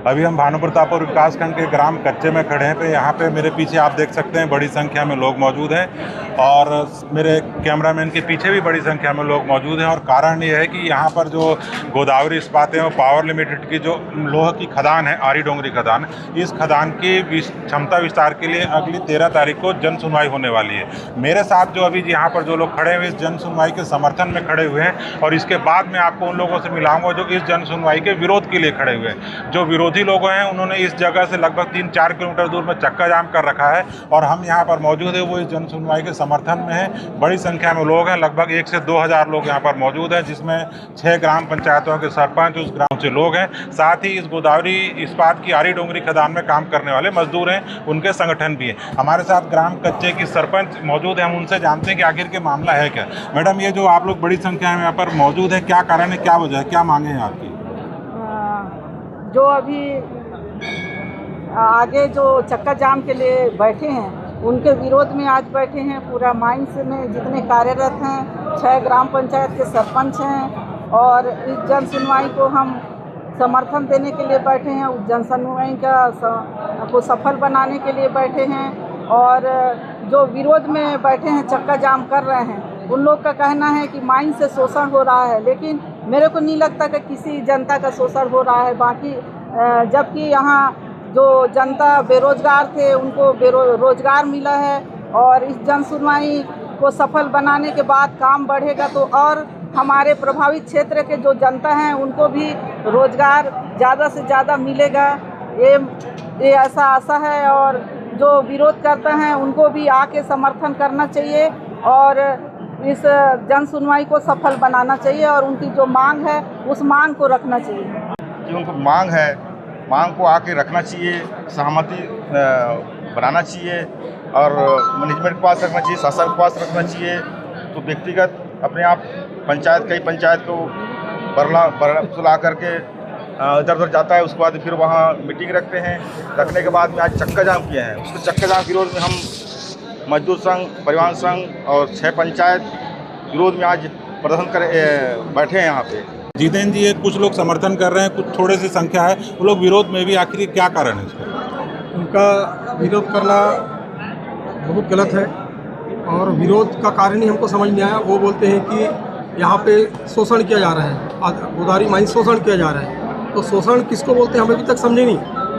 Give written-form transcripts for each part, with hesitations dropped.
अभी हम भानुप्रतापपुर विकासखंड के ग्राम कच्चे में खड़े हैं। पे यहाँ पे मेरे पीछे आप देख सकते हैं बड़ी संख्या में लोग मौजूद हैं और मेरे कैमरामैन के पीछे भी बड़ी संख्या में लोग मौजूद हैं। और कारण ये है कि यहाँ पर जो गोदावरी इस्पात एवं पावर लिमिटेड की जो लोह की खदान है, आरी डोंगरी खदान, इस खदान की क्षमता विस्तार के लिए अगली 13 तारीख को जन सुनवाई होने वाली है। मेरे साथ जो अभी यहाँ पर जो लोग खड़े हुए इस जन सुनवाई के समर्थन में खड़े हुए हैं, और इसके बाद मैं आपको उन लोगों से मिलाऊंगा जो इस जन सुनवाई के विरोध के लिए खड़े हुए हैं। जो विरोधी लोग हैं उन्होंने इस जगह से लगभग 3-4 किलोमीटर दूर में चक्का जाम कर रखा है, और हम यहाँ पर मौजूद है वो इस जन सुनवाई के समर्थन में है। बड़ी संख्या में लोग हैं, लगभग 1 से 2 हज़ार लोग यहाँ पर मौजूद हैं, जिसमें 6 ग्राम पंचायतों के सरपंच, उस ग्राम से लोग हैं, साथ ही इस गोदावरी इस्पात की आरी डोंगरी खदान में काम करने वाले मजदूर हैं, उनके संगठन भी हैं। हमारे साथ ग्राम कच्चे की सरपंच मौजूद है, हम उनसे जानते हैं कि आखिर के मामला है क्या। मैडम, ये जो आप लोग बड़ी संख्या में यहाँ पर मौजूद है, क्या कारण है, क्या वजह है, क्या मांगे हैं आपकी? जो अभी आगे जो चक्का जाम के लिए बैठे हैं उनके विरोध में आज बैठे हैं। पूरा माइंस में जितने कार्यरत हैं, 6 ग्राम पंचायत के सरपंच हैं, और इस जन सुनवाई को हम समर्थन देने के लिए बैठे हैं। उस जन सुनवाई को सफल बनाने के लिए बैठे हैं, और जो विरोध में बैठे हैं, चक्का जाम कर रहे हैं, उन लोग का कहना है कि माइंस से शोषण हो रहा है, लेकिन मेरे को नहीं लगता कि किसी जनता का शोषण हो रहा है। बाकी जबकि यहाँ जो जनता बेरोजगार थे उनको रोजगार मिला है, और इस जन सुनवाई को सफल बनाने के बाद काम बढ़ेगा तो और हमारे प्रभावित क्षेत्र के जो जनता हैं उनको भी रोजगार ज़्यादा से ज़्यादा मिलेगा। ये ऐसा आशा है, और जो विरोध करते हैं उनको भी आके समर्थन करना चाहिए और इस जन सुनवाई को सफल बनाना चाहिए, और उनकी जो मांग है उस मांग को रखना चाहिए। जो उनको मांग है, मांग को आके रखना चाहिए, सहमति बनाना चाहिए, और मैनेजमेंट के पास रखना चाहिए, शासन के पास रखना चाहिए। तो व्यक्तिगत अपने आप कई पंचायत को बुला करके इधर उधर जाता है, उसके बाद फिर वहाँ मीटिंग रखते हैं। रखने के बाद में आज चक्का जाम किए हैं। उसके चक्का जाम विरोध में हम मजदूर संघ, परिवहन संघ और 6 पंचायत विरोध में आज प्रदर्शन कर बैठे हैं यहाँ पे। जितेंद्र जी, कुछ लोग समर्थन कर रहे हैं, कुछ थोड़े सी संख्या है, वो लोग विरोध में भी। आखिर क्या कारण है इसका? उनका विरोध करना बहुत गलत है, और विरोध का कारण ही हमको समझ नहीं आया। वो बोलते हैं कि यहाँ पे शोषण किया जा रहा है, गोदावरी माइन शोषण किया जा रहा है। तो शोषण किसको बोलते हैं हमें अभी तक समझे नहीं।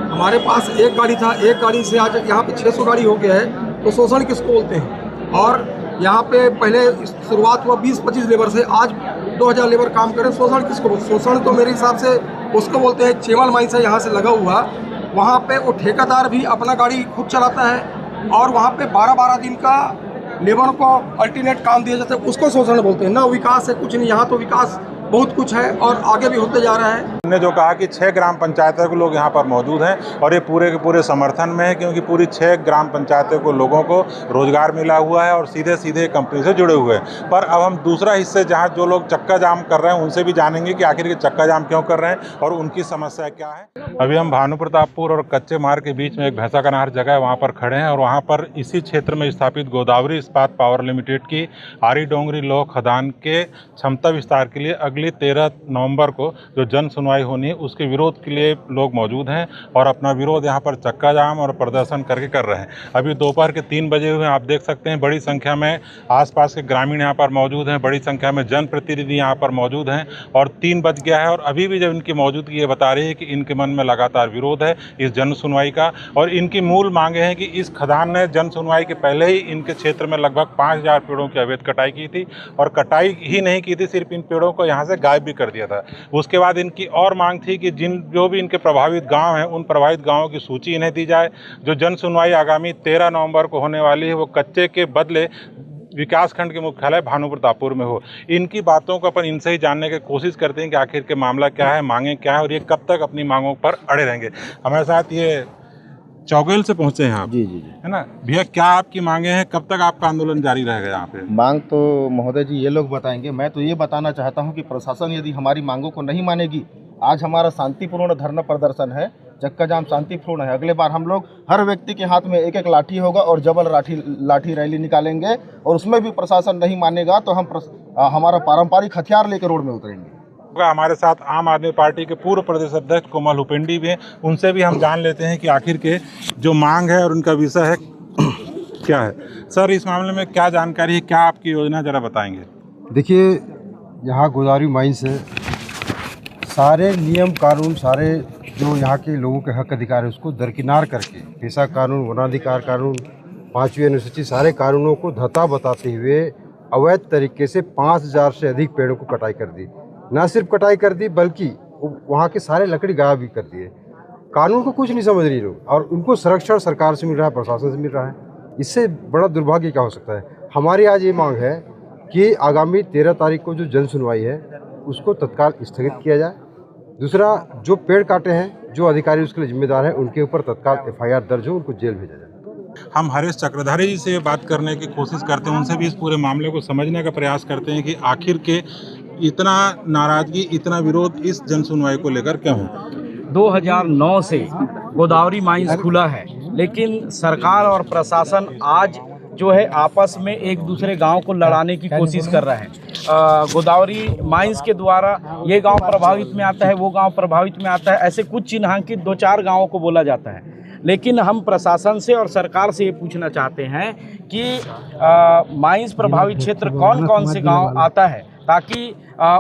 हमारे पास एक गाड़ी था, एक गाड़ी से आज यहाँ पे 600 गाड़ी हो गया है, तो शोषण किसको बोलते हैं? और यहाँ पे पहले शुरुआत हुआ 20-25 लेबर से, आज 2000 लेबर काम करें, शोषण किसको बोलते? शोषण तो मेरे हिसाब से उसको बोलते हैं। चेमल माइंस है यहाँ से लगा हुआ, वहाँ पे वो ठेकेदार भी अपना गाड़ी खुद चलाता है, और वहाँ पे 12-12 दिन का लेबर को अल्टरनेट काम दिया जाता है, उसको शोषण बोलते हैं। ना विकास है, कुछ नहीं। यहाँ तो विकास बहुत कुछ है और आगे भी होते जा रहा है। हमने जो कहा कि 6 ग्राम पंचायतों के लोग यहाँ पर मौजूद हैं, और ये पूरे के पूरे समर्थन में है, क्योंकि पूरी 6 ग्राम पंचायतों को लोगों को रोजगार मिला हुआ है और सीधे सीधे कंपनी से जुड़े हुए हैं। पर अब हम दूसरा हिस्से जहाँ जो लोग चक्का जाम कर रहे हैं उनसे भी जानेंगे कि आखिर ये चक्का जाम क्यों कर रहे हैं और उनकी समस्या क्या है। अभी हम भानुप्रतापपुर और कच्चे मार्ग के बीच में एक भैंसा कनार जगह है, वहाँ पर खड़े हैं, और वहाँ पर इसी क्षेत्र में स्थापित गोदावरी इस्पात पावर लिमिटेड की आरी डोंगरी लोह खदान के क्षमता विस्तार के लिए अगली 13 नवंबर को जो जन सुनवाई होनी है उसके विरोध के लिए लोग मौजूद हैं, और अपना विरोध यहाँ पर चक्का जाम और प्रदर्शन करके कर रहे हैं। अभी दोपहर के 3 बजे हुए, आप देख सकते हैं बड़ी संख्या में आसपास के ग्रामीण यहाँ पर मौजूद हैं, बड़ी संख्या में जनप्रतिनिधि यहाँ पर मौजूद हैं, और 3 बज गया है, और अभी भी जब इनकी मौजूदगी ये बता रही है कि इनके मन में लगातार विरोध है इस जन सुनवाई का। और इनकी मूल मांगे हैं कि इस खदान ने जन सुनवाई के पहले ही इनके क्षेत्र में लगभग 5000 पेड़ों की अवैध कटाई की थी, और कटाई ही नहीं की थी, सिर्फ इन पेड़ों को यहाँ से गायब भी कर दिया था। उसके बाद इनकी और मांग थी कि जो भी इनके प्रभावित गांव हैं उन प्रभावित गांवों की सूची इन्हें दी जाए। जो जन सुनवाई आगामी 13 नवंबर को होने वाली है वो कच्चे के बदले विकासखंड के मुख्यालय भानुप्रतापपुर में हो। इनकी बातों को अपन इनसे ही जानने की कोशिश करते हैं कि आखिर के मामला क्या है, मांगे क्या है, और ये कब तक अपनी मांगों पर अड़े रहेंगे। हमारे साथ ये चौगेल से पहुंचे हैं आप? जी जी जी, है ना भैया, क्या आपकी मांगे हैं, कब तक आपका आंदोलन जारी रहेगा यहाँ पे? मांग तो महोदय जी ये लोग बताएंगे। मैं तो ये बताना चाहता हूँ कि प्रशासन यदि हमारी मांगों को नहीं मानेगी, आज हमारा शांतिपूर्ण धरना प्रदर्शन है, चक्का जाम शांतिपूर्ण है। अगले बार हम लोग हर व्यक्ति के हाथ में एक एक लाठी होगा और जबल लाठी रैली निकालेंगे, और उसमें भी प्रशासन नहीं मानेगा तो हम हमारा पारंपरिक हथियार लेकर रोड में उतरेंगे। हमारे साथ आम आदमी पार्टी के पूर्व प्रदेश अध्यक्ष कोमल हुपेंडी भी हैं, उनसे भी हम जान लेते हैं कि आखिर के जो मांग है और उनका विषय है क्या है। सर, इस मामले में क्या जानकारी है, क्या आपकी योजना, जरा बताएंगे। देखिए, यहाँ गोदावरी माइंस है, सारे नियम कानून, सारे जो यहाँ के लोगों के हक अधिकार है उसको दरकिनार करके पेशा कानून, वनाधिकार कानून, 5वीं अनुसूची, सारे कानूनों को धता बताते हुए अवैध तरीके से 5000 से अधिक पेड़ों को कटाई कर दी। न सिर्फ कटाई कर दी बल्कि वहाँ के सारे लकड़ी गायब भी कर दिए। कानून को कुछ नहीं समझ रही लोग, और उनको संरक्षण सरकार से मिल रहा है, प्रशासन से मिल रहा है। इससे बड़ा दुर्भाग्य क्या हो सकता है। हमारी आज ये मांग है कि आगामी 13 तारीख को जो जन सुनवाई है उसको तत्काल स्थगित किया जाए। दूसरा, जो पेड़ काटे हैं, जो अधिकारी उसके लिए जिम्मेदार हैं, उनके ऊपर तत्काल FIR दर्ज हो, उनको जेल भेजा जाए। हम हरीश चक्रधारी जी से बात करने की कोशिश करते हैं, उनसे भी इस पूरे मामले को समझने का प्रयास करते हैं कि आखिर के इतना नाराजगी, इतना विरोध इस जन सुनवाई को लेकर क्यों है। 2009 से गोदावरी माइंस खुला है, लेकिन सरकार और प्रशासन आज जो है आपस में एक दूसरे गांव को लड़ाने की कोशिश कर रहे हैं। गोदावरी माइंस के द्वारा ये गांव प्रभावित में आता है, वो गांव प्रभावित में आता है, ऐसे कुछ चिन्हांकित 2-4 गांवों को बोला जाता है। लेकिन हम प्रशासन से और सरकार से ये पूछना चाहते हैं कि माइंस प्रभावित क्षेत्र कौन कौन से गांव आता है, ताकि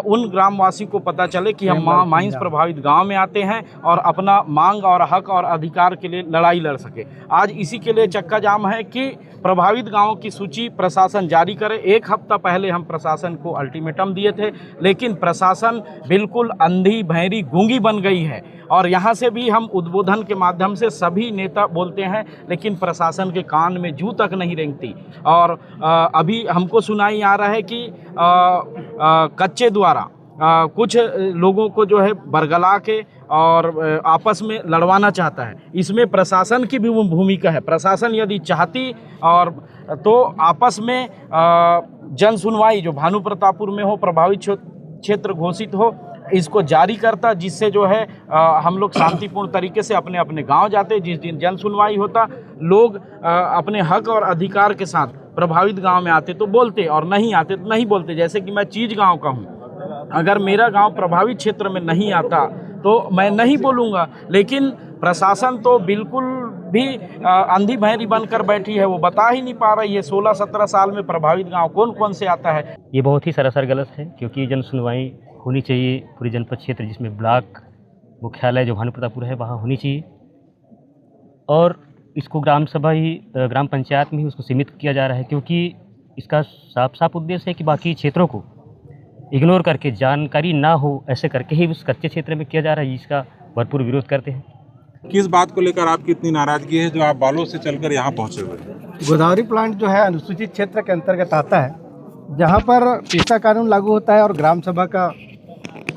उन ग्रामवासी को पता चले कि हम माइंस प्रभावित गांव में आते हैं और अपना मांग और हक और अधिकार के लिए लड़ाई लड़ सके। आज इसी के लिए चक्का जाम है कि प्रभावित गांवों की सूची प्रशासन जारी करे। 1 हफ्ता पहले हम प्रशासन को अल्टीमेटम दिए थे, लेकिन प्रशासन बिल्कुल अंधी बहरी गूंगी बन गई है। और यहाँ से भी हम उद्बोधन के माध्यम से सभी नेता बोलते हैं, लेकिन प्रशासन के कान में जूं तक नहीं रेंगती। और अभी हमको सुनाई आ रहा है कि कच्चे द्वारा कुछ लोगों को जो है बरगला के और आपस में लड़वाना चाहता है। इसमें प्रशासन की भी भूमिका है। प्रशासन यदि चाहती और तो आपस में जन सुनवाई जो भानु प्रतापपुर में हो, प्रभावित क्षेत्र घोषित हो, इसको जारी करता, जिससे जो है हम लोग शांतिपूर्ण तरीके से अपने अपने गांव जाते। जिस दिन जन सुनवाई होता, लोग अपने हक और अधिकार के साथ प्रभावित गांव में आते तो बोलते, और नहीं आते तो नहीं बोलते। जैसे कि मैं चीज गांव का हूं, अगर मेरा गांव प्रभावित क्षेत्र में नहीं आता तो मैं नहीं बोलूँगा। लेकिन प्रशासन तो बिल्कुल भी अंधी बहरी बनकर बैठी है, वो बता ही नहीं पा रही है 16-17 साल में प्रभावित गांव कौन कौन से आता है। ये बहुत ही सरासर गलत है, क्योंकि जन सुनवाई होनी चाहिए पूरे जनपद क्षेत्र, जिसमें ब्लॉक मुख्यालय जो भानु प्रतापपुर है वहाँ होनी चाहिए, और इसको ग्राम सभा ही, ग्राम पंचायत में ही उसको सीमित किया जा रहा है, क्योंकि इसका साफ साफ उद्देश्य है कि बाकी क्षेत्रों को इग्नोर करके, जानकारी ना हो ऐसे करके ही उस कच्चे क्षेत्र में किया जा रहा है, जिसका भरपूर विरोध करते हैं। किस बात को लेकर आपकी इतनी नाराजगी है जो आप बालों से चलकर यहाँ पहुँचे हुए हैं? गोदावरी प्लांट जो है अनुसूचित क्षेत्र के अंतर्गत आता है, जहाँ पर पेशा कानून लागू होता है और ग्राम सभा का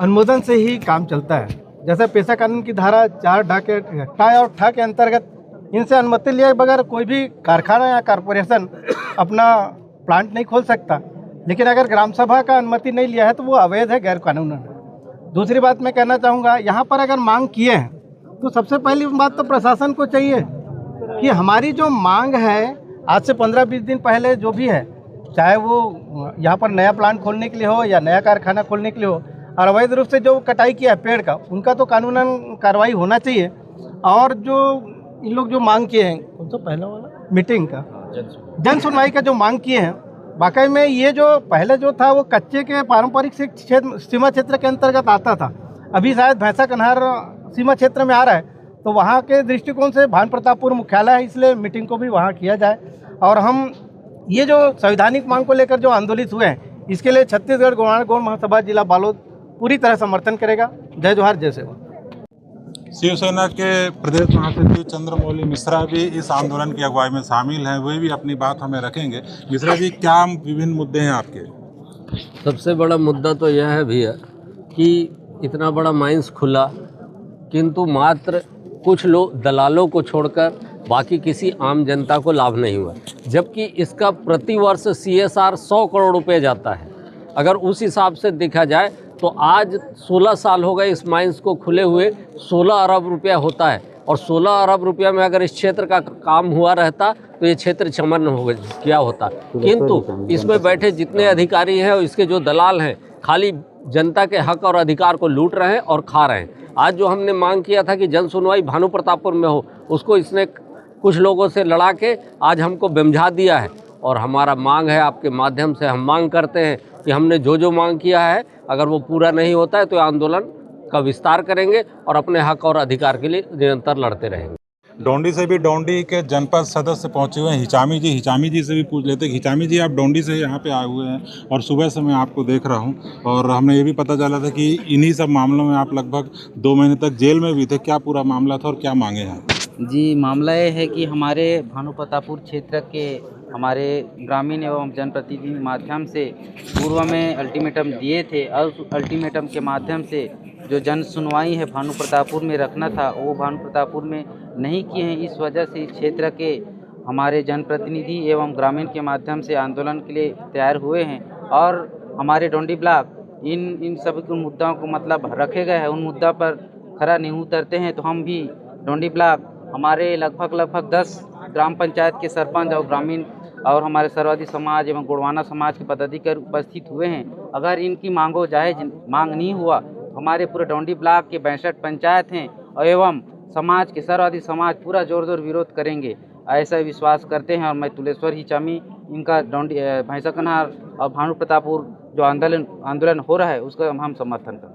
अनुमोदन से ही काम चलता है। जैसे पेशा कानून की धारा 4 और ठ के अंतर्गत इनसे अनुमति लिए बगैर कोई भी कारखाना या कारपोरेशन अपना प्लांट नहीं खोल सकता। लेकिन अगर ग्राम सभा का अनुमति नहीं लिया है तो वो अवैध है, गैर कानूनी है। दूसरी बात मैं कहना चाहूँगा, यहाँ पर अगर मांग किए हैं तो सबसे पहली बात तो प्रशासन को चाहिए कि हमारी जो मांग है आज से 15-20 दिन पहले जो भी है, चाहे वो यहाँ पर नया प्लांट खोलने के लिए हो या नया कारखाना खोलने के लिए हो, और अवैध रूप से जो कटाई किया है पेड़ का, उनका तो कानूनन कार्रवाई होना चाहिए। और जो इन लोग जो मांग किए हैं, तो पहला वाला मीटिंग का जन सुनवाई का जो मांग किए हैं, वाकई में ये जो पहले जो था वो कच्चे के पारंपरिक सीमा क्षेत्र के अंतर्गत आता था, अभी शायद भैंसा कन्हार सीमा क्षेत्र में आ रहा है। तो वहाँ के दृष्टिकोण से भानु प्रतापपुर मुख्यालय है, इसलिए मीटिंग को भी वहाँ किया जाए। और हम ये जो संवैधानिक मांग को लेकर जो आंदोलित हुए हैं, इसके लिए छत्तीसगढ़ गौड़ महासभा जिला बालोद पूरी तरह समर्थन करेगा। जय जोहार, जय सेवा। शिवसेना के प्रदेश महासचिव चंद्रमौली मिश्रा भी इस आंदोलन की अगुवाई में शामिल हैं, वे भी अपनी बात हमें रखेंगे। मिश्रा जी, क्या विभिन्न मुद्दे हैं आपके? सबसे बड़ा मुद्दा तो यह है भैया कि इतना बड़ा माइंस खुला, किंतु मात्र कुछ लोग दलालों को छोड़कर बाकी किसी आम जनता को लाभ नहीं हुआ, जबकि इसका प्रतिवर्ष CSR 100 करोड़ रुपए जाता है। अगर उस हिसाब से देखा जाए तो आज 16 साल हो गए इस माइंस को खुले हुए, 16 अरब रुपया होता है। और 16 अरब रुपया में अगर इस क्षेत्र का काम हुआ रहता तो ये क्षेत्र चमन हो क्या होता। किंतु इसमें बैठे जितने अधिकारी हैं और इसके जो दलाल हैं, खाली जनता के हक और अधिकार को लूट रहे हैं और खा रहे हैं। आज जो हमने मांग किया था कि जन सुनवाई भानु प्रतापपुर में हो, उसको इसने कुछ लोगों से लड़ा के आज हमको बेमझा दिया है। और हमारा मांग है, आपके माध्यम से हम मांग करते हैं कि हमने जो मांग किया है, अगर वो पूरा नहीं होता है तो आंदोलन का विस्तार करेंगे और अपने हक और अधिकार के लिए निरंतर लड़ते रहेंगे। डोंडी से भी डोंडी के जनपद सदस्य पहुंचे हुए हैं हिचामी जी से भी पूछ लेते हैं। हिचामी जी, आप डोंडी से यहाँ पे आए हुए हैं और सुबह से मैं आपको देख रहा हूँ और हमें ये भी पता चला था कि इन्हीं सब मामलों में आप लगभग 2 महीने तक जेल में भी थे। क्या पूरा मामला था और क्या मांगे हैं? जी, मामला ये है कि हमारे भानु प्रतापपुर क्षेत्र के हमारे ग्रामीण एवं जनप्रतिनिधि माध्यम से पूर्व में अल्टीमेटम दिए थे और उस अल्टीमेटम के माध्यम से जो जन सुनवाई है भानु प्रतापपुर में रखना था, वो भानु प्रतापपुर में नहीं किए हैं। इस वजह से इस क्षेत्र के हमारे जनप्रतिनिधि एवं ग्रामीण के माध्यम से आंदोलन के लिए तैयार हुए हैं और हमारे डोंडी ब्लॉक इन सभी मुद्दाओं को मतलब रखे गए हैं। उन मुद्दा पर खरा नहीं उतरते हैं तो हम भी डोंडी ब्लॉक हमारे लगभग 10 ग्राम पंचायत के सरपंच और ग्रामीण और हमारे सर्ववादी समाज एवं गुड़वाना समाज के पदाधिकारी उपस्थित हुए हैं। अगर इनकी मांगों जायज मांग नहीं हुआ, हमारे पूरे डोंडी ब्लॉक के 62 पंचायत हैं और एवं समाज के सर्ववादी समाज पूरा जोर विरोध करेंगे, ऐसा विश्वास करते हैं। और मैं तुलेश्वर हिचामी इनका डोंडी भैंसाकन्हार और भानु प्रतापपुर जो आंदोलन हो रहा है उसका हम समर्थन करते हैं।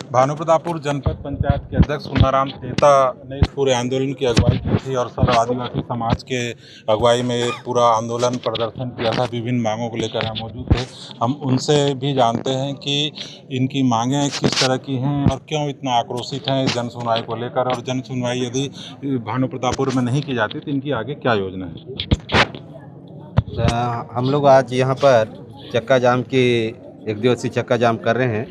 भानु प्रतापपुर जनपद पंचायत के अध्यक्ष सुनाराम तेता ने इस पूरे आंदोलन की अगुवाई की थी और सर्व आदिवासी समाज के अगुवाई में पूरा आंदोलन प्रदर्शन किया था। विभिन्न मांगों को लेकर हम मौजूद थे। हम उनसे भी जानते हैं कि इनकी मांगें किस तरह की हैं और क्यों इतना आक्रोशित हैं जन सुनवाई को लेकर, और जन सुनवाई यदि भानु प्रतापपुर में नहीं की जाती तो इनकी आगे क्या योजना है। हम लोग आज यहाँ पर चक्का जाम की 1 दिवसीय चक्का जाम कर रहे हैं।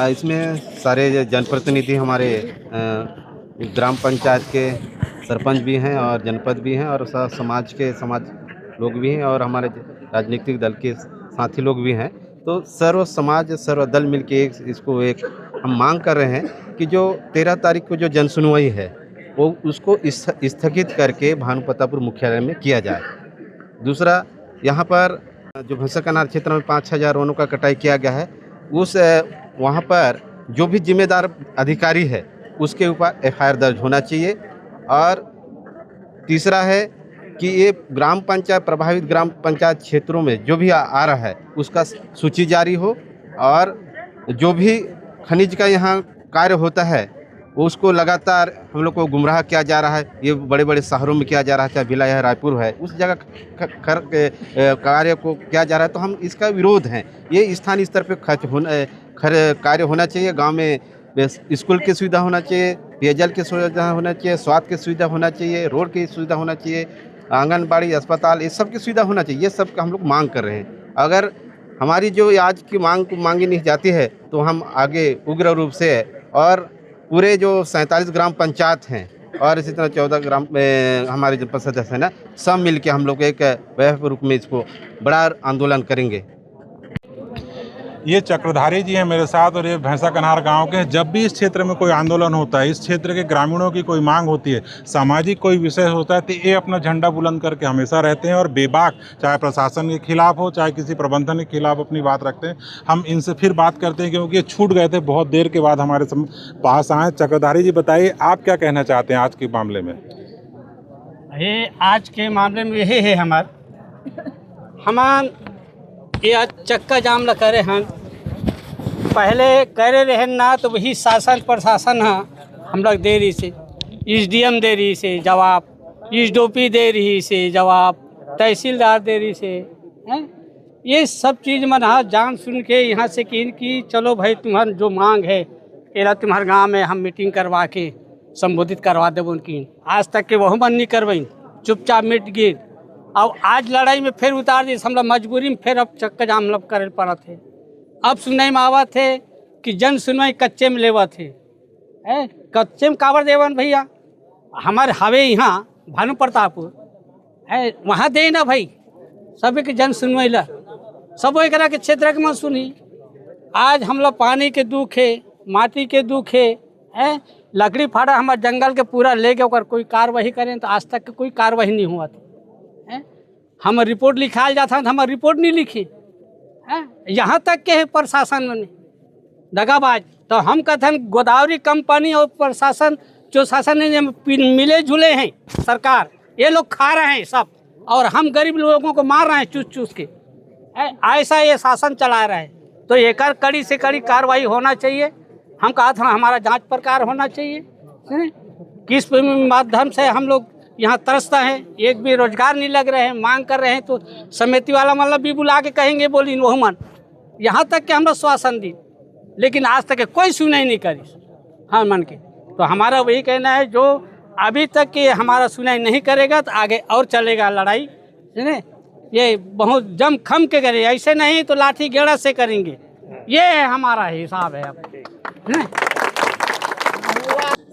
इसमें सारे जनप्रतिनिधि हमारे ग्राम पंचायत के सरपंच भी हैं और जनपद भी हैं और समाज लोग भी हैं और हमारे राजनीतिक दल के साथी लोग भी हैं। तो सर्व समाज सर्व दल मिलके इसको एक हम मांग कर रहे हैं कि जो 13 तारीख को जो जन सुनवाई है वो उसको स्थगित करके भानु प्रतापपुर मुख्यालय में किया जाए। दूसरा, यहाँ पर जो भैंसाकन्हार क्षेत्र में 5000 वनों का कटाई किया गया है, उस वहाँ पर जो भी जिम्मेदार अधिकारी है उसके ऊपर FIR दर्ज होना चाहिए। और तीसरा है कि ये ग्राम पंचायत प्रभावित ग्राम पंचायत क्षेत्रों में जो भी आ रहा है उसका सूची जारी हो और जो भी खनिज का यहाँ कार्य होता है उसको लगातार हम लोग को गुमराह किया जा रहा है। ये बड़े बड़े शहरों में किया जा रहा है, चाहे भिलाई है, रायपुर है, उस जगह कार्य को किया जा रहा है। तो हम इसका विरोध हैं। ये स्थानीय स्तर पे कार्य होना चाहिए। गांव में स्कूल की सुविधा होना चाहिए, पेयजल की सुविधा होना चाहिए, स्वास्थ्य की सुविधा होना चाहिए, रोड की सुविधा होना चाहिए, आंगनबाड़ी, अस्पताल, ये सब की सुविधा होना चाहिए। ये सब का हम लोग मांग कर रहे हैं। अगर हमारी जो आज की मांगी नहीं जाती है तो हम आगे उग्र रूप से और पूरे जो 47 ग्राम पंचायत हैं और इसी तरह 14 ग्राम में हमारे जो सदस्य हैं ना, सब मिल के हम लोग एक व्यापक रूप में इसको बड़ा आंदोलन करेंगे। ये चक्रधारी जी हैं मेरे साथ और ये भैंसाकन्हार गांव के। जब भी इस क्षेत्र में कोई आंदोलन होता है, इस क्षेत्र के ग्रामीणों की कोई मांग होती है, सामाजिक कोई विषय होता है, तो ये अपना झंडा बुलंद करके हमेशा रहते हैं और बेबाक, चाहे प्रशासन के खिलाफ हो चाहे किसी प्रबंधन के खिलाफ, अपनी बात रखते हैं। हम इनसे फिर बात करते हैं क्योंकि ये छूट गए थे, बहुत देर के बाद हमारे पास आए। चक्रधारी जी, बताइए आप क्या कहना चाहते हैं आज के मामले में? ये आज के मामले में यही है हमार ये चक्का जाम ल करे हैं। पहले करे रहे ना तो वही शासन प्रशासन है हम लोग दे रही से, SDM दे रही से जवाब, SDOP दे रही से जवाब, तहसीलदार दे रही से हैं। ये सब चीज़ मन हाँ जान सुन के यहाँ से कि चलो भाई तुम्हारा जो मांग है एरा तुम्हारे गांव में हम मीटिंग करवा के संबोधित करवा देव उनकी। आज तक के वह मन नहीं करवाई, चुपचाप मिट गए। अब आज लड़ाई में फिर उतार दी, हम लोग मजबूरी में फिर अब चक्का जाम लब करे पड़ा थे। अब सुनने में आवा थे कि जन सुनवाई कच्चे में लेवा थे। कच्चे में कावर देवन भैया हमारे हवे यहाँ भानु प्रतापपुर है, वहाँ दे ना भाई सभी के जन सुनवाई ला, सब एक के क्षेत्र के मन सुनी। आज हम लोग पानी के दुख है, माटी के दुख है, लकड़ी फाड़ा हमारे जंगल के पूरा ले गए, कोई कार्रवाई करें तो आज तक कोई कार्रवाई नहीं हुआ था। हम रिपोर्ट लिखाल जाता था, हमारी रिपोर्ट नहीं लिखी। हैं, यहाँ तक के प्रशासन ने दगाबाज। तो हम कहते हैं गोदावरी कंपनी और प्रशासन जो शासन ने मिले जुले हैं सरकार, ये लोग खा रहे हैं सब, और हम गरीब लोगों को मार रहे हैं चूस चूस के। ऐसा ये शासन चला रहा है, तो एक कड़ी से कड़ी कार्रवाई होना चाहिए। हम कहा था हमारा जांच प्रकार होना चाहिए। किस माध्यम से हम लोग यहाँ तरसता है, एक भी रोजगार नहीं लग रहे हैं, मांग कर रहे हैं तो समिति वाला मतलब भी बुला के कहेंगे बोली वहमन, यहाँ तक कि हम लोग श्वासन दी, लेकिन आज तक कोई सुनाई नहीं करी हाँ मन के। तो हमारा वही कहना है, जो अभी तक कि हमारा सुनाई नहीं करेगा तो आगे और चलेगा लड़ाई, सुने ये बहुत जम खम के करें, ऐसे नहीं तो लाठी गेड़ा से करेंगे। ये हमारा हिसाब है अब।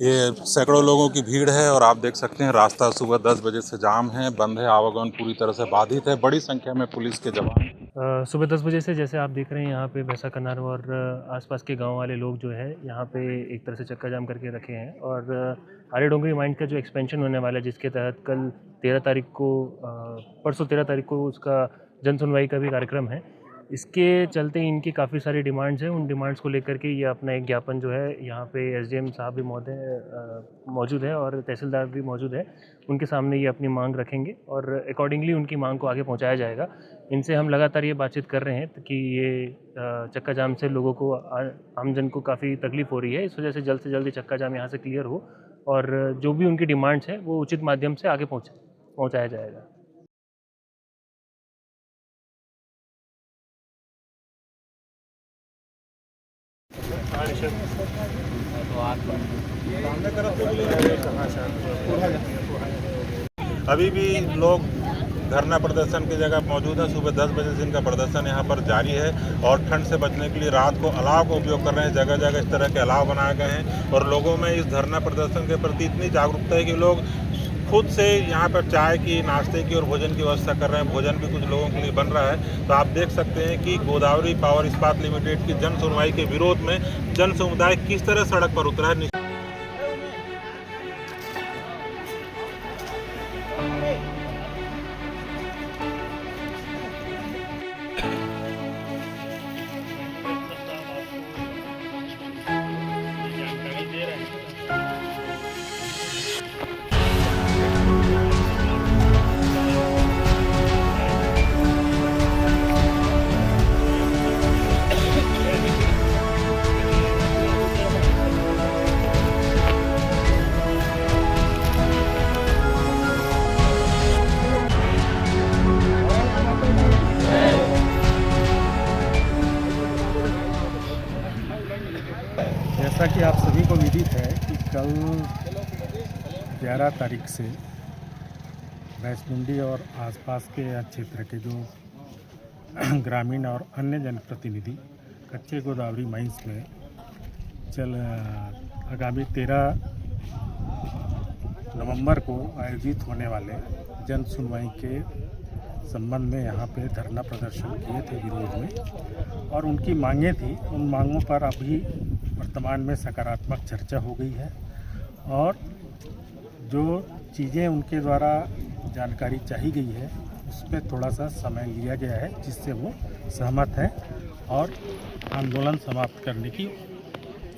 ये सैकड़ों लोगों की भीड़ है और आप देख सकते हैं रास्ता सुबह 10 बजे से जाम है, बंद है, आवागमन पूरी तरह से बाधित है। बड़ी संख्या में पुलिस के जवान सुबह 10 बजे से जैसे आप देख रहे हैं यहाँ पे भैंसा कनार और आसपास के गांव वाले लोग जो है यहाँ पे एक तरह से चक्का जाम करके रखे हैं। और आर्य डोंगरी माइंड का जो एक्सपेंशन होने वाला है, जिसके तहत कल 13 तारीख को परसों 13 तारीख को उसका जन सुनवाई का भी कार्यक्रम है, इसके चलते इनकी काफ़ी सारी डिमांड्स हैं। उन डिमांड्स को लेकर के ये अपना एक ज्ञापन जो है यहाँ पे एसडीएम साहब भी मौजूद है और तहसीलदार भी मौजूद है, उनके सामने ये अपनी मांग रखेंगे और अकॉर्डिंगली उनकी मांग को आगे पहुँचाया जाएगा। इनसे हम लगातार ये बातचीत कर रहे हैं कि ये चक्का जाम से लोगों को, आमजन को काफ़ी तकलीफ़ हो रही है, इस वजह से जल्द ही चक्का जाम यहाँ से क्लियर हो और जो भी उनकी डिमांड्स हैं वो उचित माध्यम से आगे पहुँचाया जाएगा। अभी भी लोग धरना प्रदर्शन की जगह मौजूद है। सुबह 10 बजे से इनका प्रदर्शन यहाँ पर जारी है और ठंड से बचने के लिए रात को अलाव का उपयोग कर रहे हैं। जगह जगह इस तरह के अलाव बनाए गए हैं और लोगों में इस धरना प्रदर्शन के प्रति इतनी जागरूकता है कि लोग खुद से यहाँ पर चाय की, नाश्ते की और भोजन की व्यवस्था कर रहे हैं। भोजन भी कुछ लोगों के लिए बन रहा है। तो आप देख सकते हैं कि गोदावरी पावर इस्पात लिमिटेड की जन सुनवाई के विरोध में जन समुदाय किस तरह सड़क पर उतरा है। जैसा कि आप सभी को विदित है कि कल 11 तारीख से भैंसमुंडी और आसपास के क्षेत्र के जो ग्रामीण और अन्य जनप्रतिनिधि कच्चे गोदावरी माइंस में आगामी 13 नवंबर को आयोजित होने वाले जन सुनवाई के संबंध में यहाँ पे धरना प्रदर्शन किए थे विरोध में, और उनकी मांगें थी। उन मांगों पर अभी वर्तमान में सकारात्मक चर्चा हो गई है और जो चीज़ें उनके द्वारा जानकारी चाही गई है उस पर थोड़ा सा समय लिया गया है, जिससे वो सहमत हैं और आंदोलन समाप्त करने की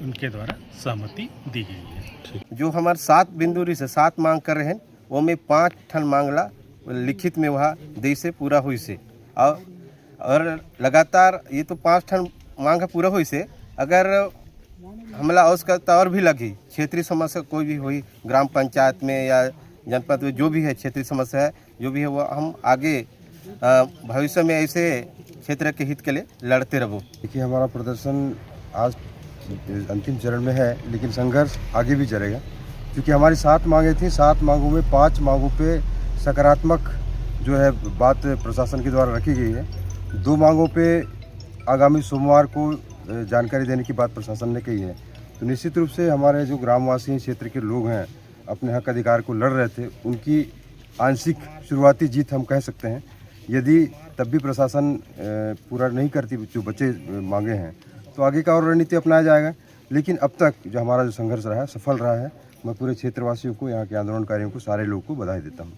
उनके द्वारा सहमति दी गई है। जो हमारे 7 बिंदु से 7 मांग कर रहे हैं, वो में 5 ठन मांगला लिखित में वहाँ दी से पूरा हुई से, और लगातार ये तो 5 ठन मांग पूरा हुई से, अगर हमला आवश्यकता और भी लगी, क्षेत्रीय समस्या कोई भी हुई ग्राम पंचायत में या जनपद में, जो भी है क्षेत्रीय समस्या है जो भी है, वो हम आगे भविष्य में ऐसे क्षेत्र के हित के लिए लड़ते रहो। देखिए, हमारा प्रदर्शन आज अंतिम चरण में है, लेकिन संघर्ष आगे भी चलेगा, क्योंकि हमारी 7 मांगें थी। 7 मांगों में 5 मांगों पे सकारात्मक जो है बात प्रशासन के द्वारा रखी गई है। 2 मांगों पे आगामी सोमवार को जानकारी देने की बात प्रशासन ने कही है। तो निश्चित रूप से हमारे जो ग्रामवासी क्षेत्र के लोग हैं, अपने हक अधिकार को लड़ रहे थे, उनकी आंशिक शुरुआती जीत हम कह सकते हैं। यदि तब भी प्रशासन पूरा नहीं करती जो बचे मांगे हैं, तो आगे का और रणनीति अपनाया जाएगा। लेकिन अब तक जो हमारा जो संघर्ष रहा है सफल रहा है। मैं पूरे क्षेत्रवासियों को, यहाँ के आंदोलनकारियों को, सारे लोगों को बधाई देता हूँ।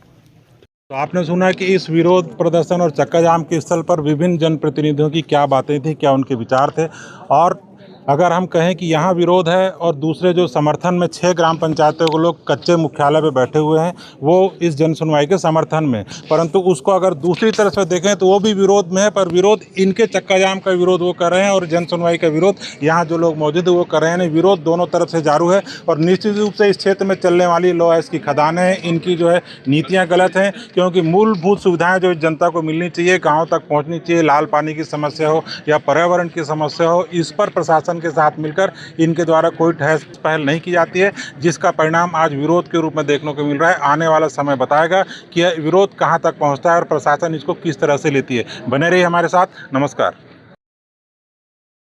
तो आपने सुना कि इस विरोध प्रदर्शन और चक्का जाम के स्थल पर विभिन्न जनप्रतिनिधियों की क्या बातें थी, क्या उनके विचार थे। और अगर हम कहें कि यहाँ विरोध है और दूसरे जो समर्थन में 6 ग्राम पंचायतों के लोग कच्चे मुख्यालय पे बैठे हुए हैं वो इस जन सुनवाई के समर्थन में, परंतु उसको अगर दूसरी तरफ से देखें तो वो भी विरोध में है, पर विरोध इनके चक्का जाम का विरोध वो कर रहे हैं और जन सुनवाई का विरोध यहाँ जो लोग मौजूद है वो कर रहे हैं। विरोध दोनों तरफ से जारू है और निश्चित रूप से इस क्षेत्र में चलने वाली लॉ एस की खदानें हैं, इनकी जो है नीतियाँ गलत हैं, क्योंकि मूलभूत सुविधाएँ जो जनता को मिलनी चाहिए, गाँव तक पहुँचनी चाहिए, लाल पानी की समस्या हो या पर्यावरण की समस्या हो, इस पर प्रशासन के साथ मिलकर इनके द्वारा कोई ठोस पहल नहीं की जाती है, जिसका परिणाम आज विरोध के रूप में देखने को मिल रहा है। आने वाला समय बताएगा कि यह विरोध कहां तक पहुंचता है और प्रशासन इसको किस तरह से लेती है। बने रहिए हमारे साथ। नमस्कार।